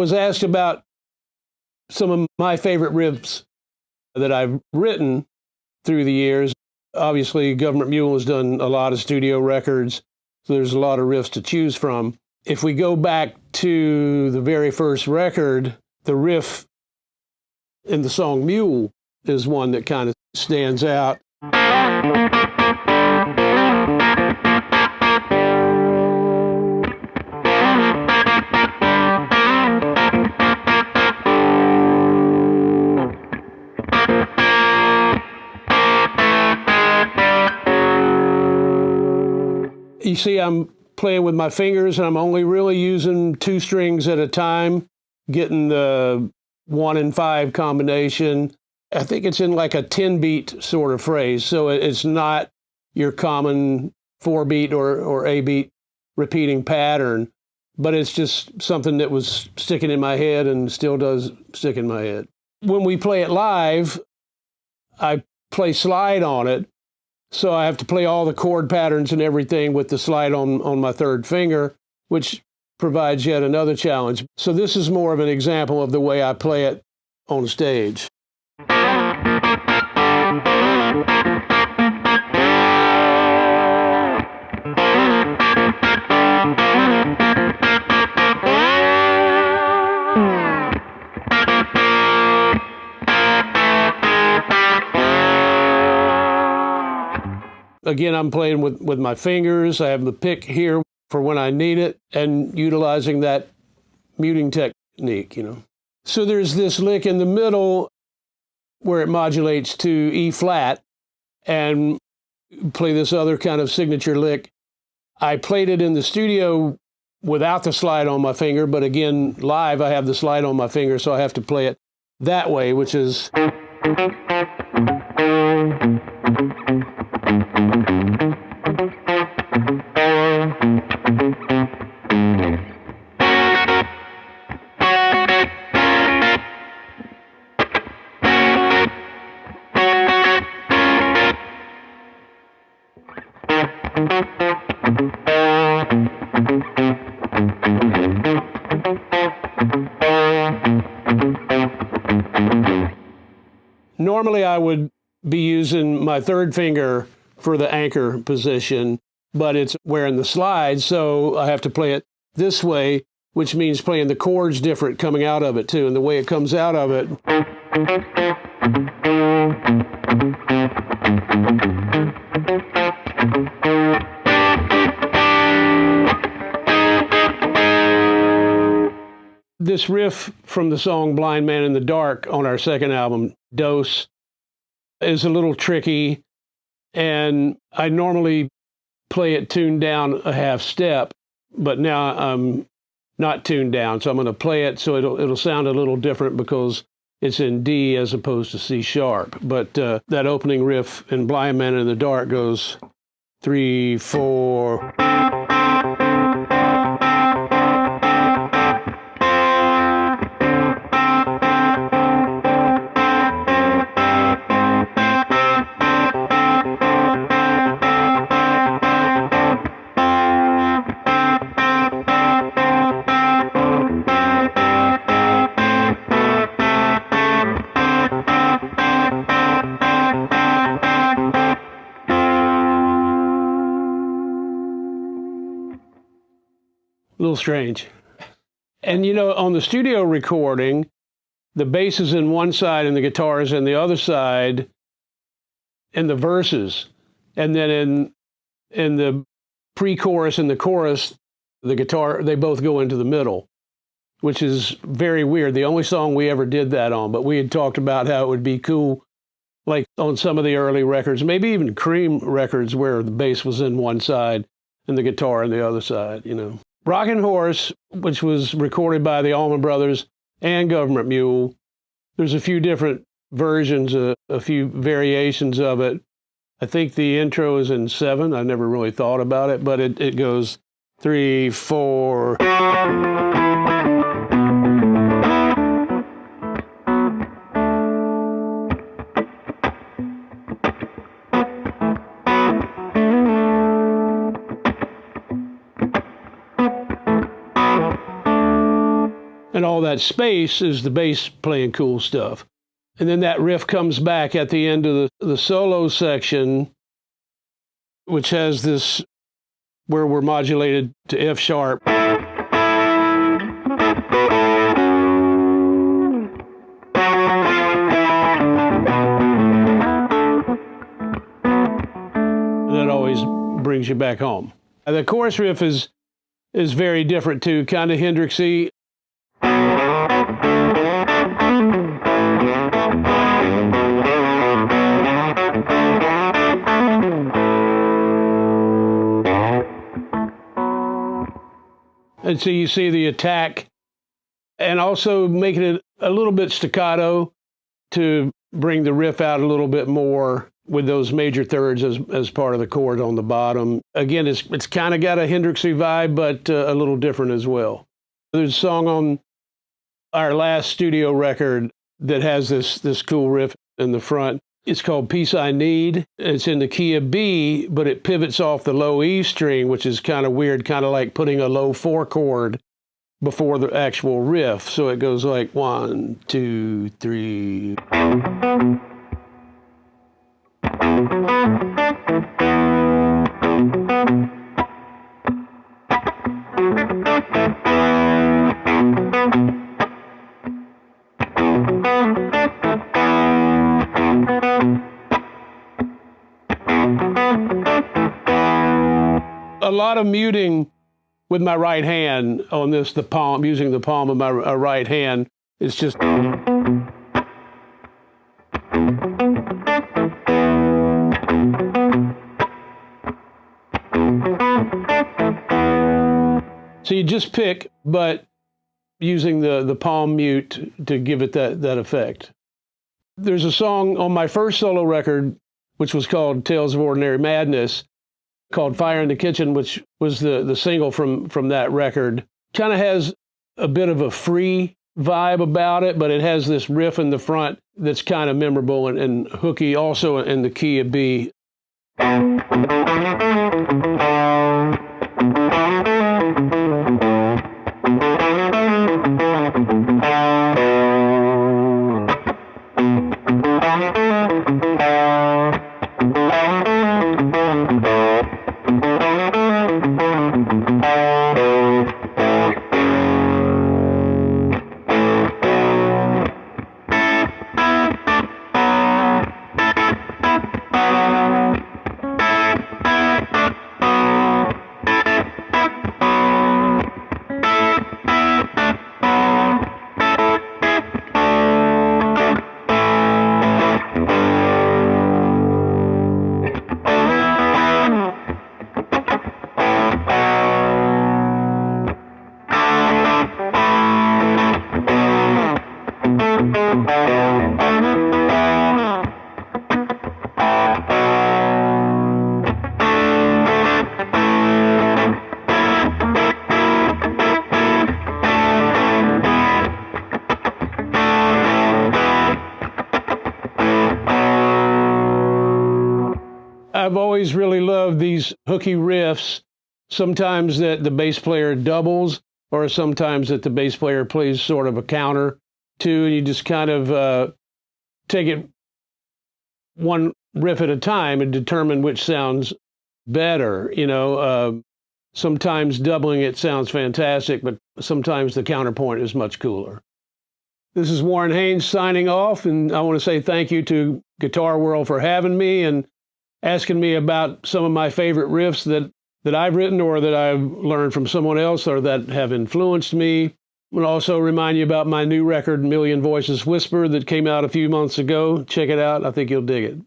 was asked about some of my favorite riffs that I've written through the years. Obviously, Gov't Mule has done a lot of studio records, so there's a lot of riffs to choose from. If we go back to the very first record, the riff in the song Mule is one that kind of stands out. You see, I'm playing with my fingers, and I'm only really using 2 strings at a time, getting the 1 and 5 combination. I think it's in like a 10-beat sort of phrase, so it's not your common 4-beat or 8-beat repeating pattern, but it's just something that was sticking in my head and still does stick in my head. When we play it live, I play slide on it, so I have to play all the chord patterns and everything with the slide on my 3rd finger, which provides yet another challenge. So this is more of an example of the way I play it on stage. Again, I'm playing with my fingers. I have the pick here for when I need it, and utilizing that muting technique, you know. So there's this lick in the middle where it modulates to E flat, and play this other kind of signature lick. I played it in the studio without the slide on my finger, but again, live I have the slide on my finger, so I have to play it that way, which is... Normally, I would be using my 3rd finger for the anchor position, but it's wearing the slide, so I have to play it this way, which means playing the chords different coming out of it, too. And the way it comes out of it... This riff from the song Blind Man in the Dark on our 2nd album, Dose, is a little tricky, and I normally play it tuned down a half step, but now I'm not tuned down, so I'm going to play it so it'll sound a little different because it's in D as opposed to C sharp. But that opening riff in Blind Man in the Dark goes 3, 4... A little strange. And, you know, on the studio recording, the bass is in one side and the guitar is in the other side in the verses. And then in the pre-chorus and the chorus, the guitar, they both go into the middle, which is very weird. The only song we ever did that on, but we had talked about how it would be cool, like on some of the early records, maybe even Cream records, where the bass was in one side and the guitar on the other side, you know. Rockin' Horse, which was recorded by the Allman Brothers and Gov't Mule, there's a few different versions, a few variations of it. I think the intro is in 7. I never really thought about it, but it goes 3, 4. And all that space is the bass playing cool stuff. And then that riff comes back at the end of the solo section, which has this where we're modulated to F sharp. That always brings you back home. The chorus riff is very different too, kind of Hendrixy. And so you see the attack, and also making it a little bit staccato to bring the riff out a little bit more with those major thirds as part of the chord on the bottom. Again, it's kind of got a Hendrixy vibe, but a little different as well. There's a song on our last studio record that has this cool riff in the front. It's called Peace I Need. It's in the key of B, but it pivots off the low E string, which is kind of weird, kind of like putting a low 4 chord before the actual riff. So it goes like 1, 2, 3. A lot of muting with my right hand on this, the palm, using the palm of my right hand. It's just. So you just pick, but using the palm mute to give it that effect. There's a song on my first solo record, which was called Tales of Ordinary Madness, called Fire in the Kitchen, which was the single from that record. Kind of has a bit of a free vibe about it, but it has this riff in the front that's kind of memorable and hooky, also in the key of B. I've always really loved these hooky riffs, sometimes that the bass player doubles, or sometimes that the bass player plays sort of a counter to, and you just kind of take it one riff at a time and determine which sounds better. Sometimes doubling it sounds fantastic, but sometimes the counterpoint is much cooler. This is Warren Haynes signing off, and I want to say thank you to Guitar World for having me and asking me about some of my favorite riffs that I've written or that I've learned from someone else or that have influenced me. I will also remind you about my new record, Million Voices Whisper, that came out a few months ago. Check it out. I think you'll dig it.